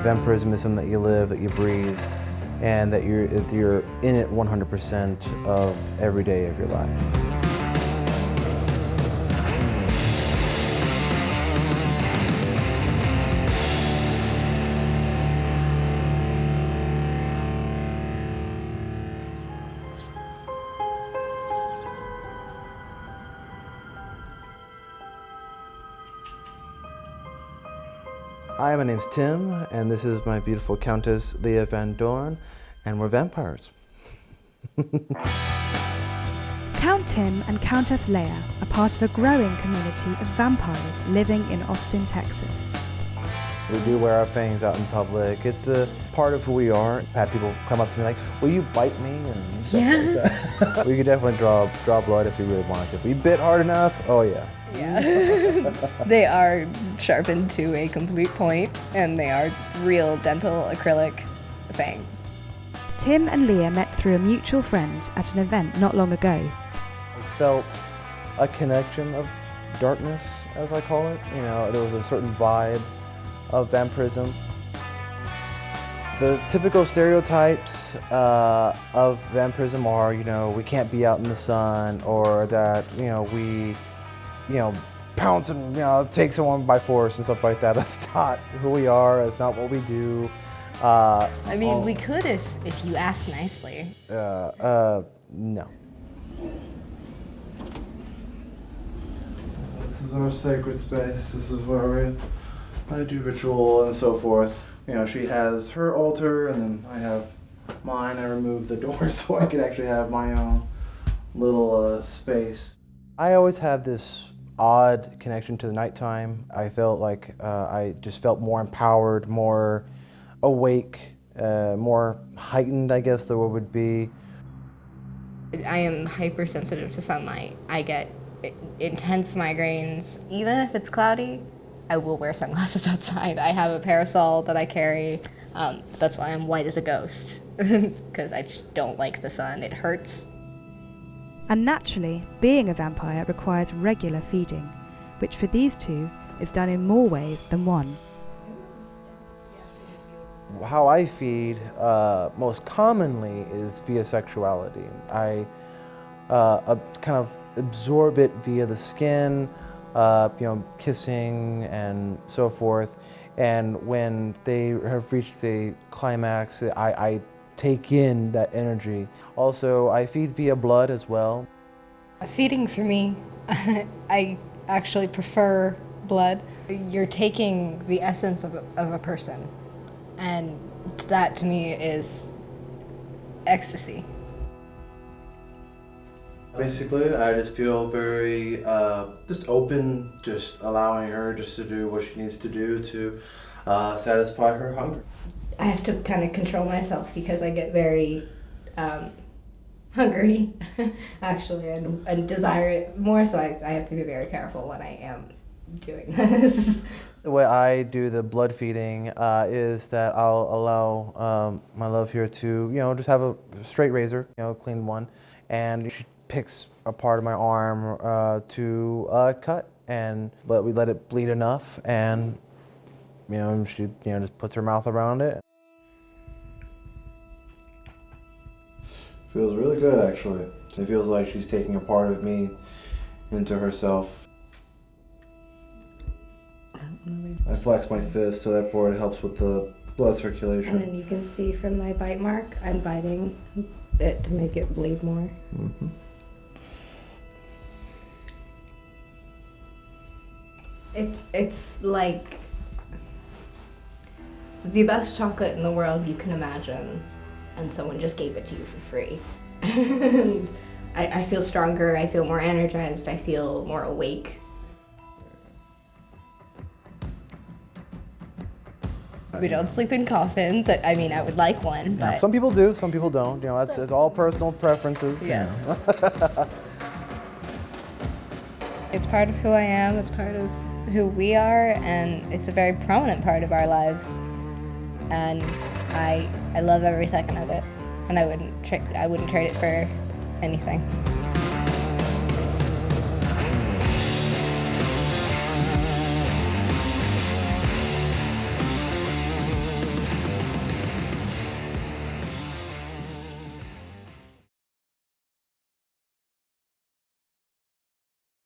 Vampirism is something that you live, that you breathe, and that you're in it 100% of every day of your life. Hi, my name's Tim, and this is my beautiful Countess, Leah Van Doorn, and we're vampires. Count Tim and Countess Leah are part of a growing community of vampires living in Austin, Texas. We do wear our fangs out in public. It's a part of who we are. I've had people come up to me like, will you bite me? And stuff like that. We could definitely draw blood if we really wanted to. If we bit hard enough, oh yeah. Yeah. They are sharpened to a complete point, and they are real dental acrylic fangs. Tim and Leah met through a mutual friend at an event not long ago. I felt a connection of darkness, as I call it. You know, there was a certain vibe of vampirism. The typical stereotypes of vampirism are, you know, we can't be out in the sun, or that, you know, we pounce and, take someone by force and stuff like that. That's not who we are. That's not what we do. I mean, we could if you asked nicely. No. This is our sacred space. This is where I do ritual and so forth. You know, she has her altar, and then I have mine. I remove the door so I can actually have my own little space. I always have this odd connection to the nighttime. I felt like I just felt more empowered, more awake, more heightened, I guess the word would be. I am hypersensitive to sunlight. I get intense migraines. Even if it's cloudy, I will wear sunglasses outside. I have a parasol that I carry. That's why I'm white as a ghost, because I just don't like the sun. It hurts. And naturally, being a vampire requires regular feeding, which for these two is done in more ways than one. How I feed most commonly is via sexuality. I kind of absorb it via the skin, kissing and so forth. And when they have reached a climax, I take in that energy. Also, I feed via blood as well. Feeding for me, I actually prefer blood. You're taking the essence of a person, and that to me is ecstasy. Basically, I just feel very just open, just allowing her just to do what she needs to do to satisfy her hunger. I have to kind of control myself because I get very hungry, actually, and desire it more, so I have to be very careful when I am doing this. The way I do the blood feeding is that I'll allow my love here to, just have a straight razor, clean one, and she picks a part of my arm to cut, but we let it bleed enough, and she just puts her mouth around it. Feels really good, actually. It feels like she's taking a part of me into herself. I flex my fist, so therefore it helps with the blood circulation. And then you can see from my bite mark, I'm biting it to make it bleed more. Mm-hmm. It's like the best chocolate in the world you can imagine, and someone just gave it to you for free. I feel stronger, I feel more energized, I feel more awake. We don't sleep in coffins. I mean, I would like one, but... Yeah, some people do, some people don't. It's all personal preferences. Yes. It's part of who I am, it's part of who we are, and it's a very prominent part of our lives. And I love every second of it, and I wouldn't trade it for anything.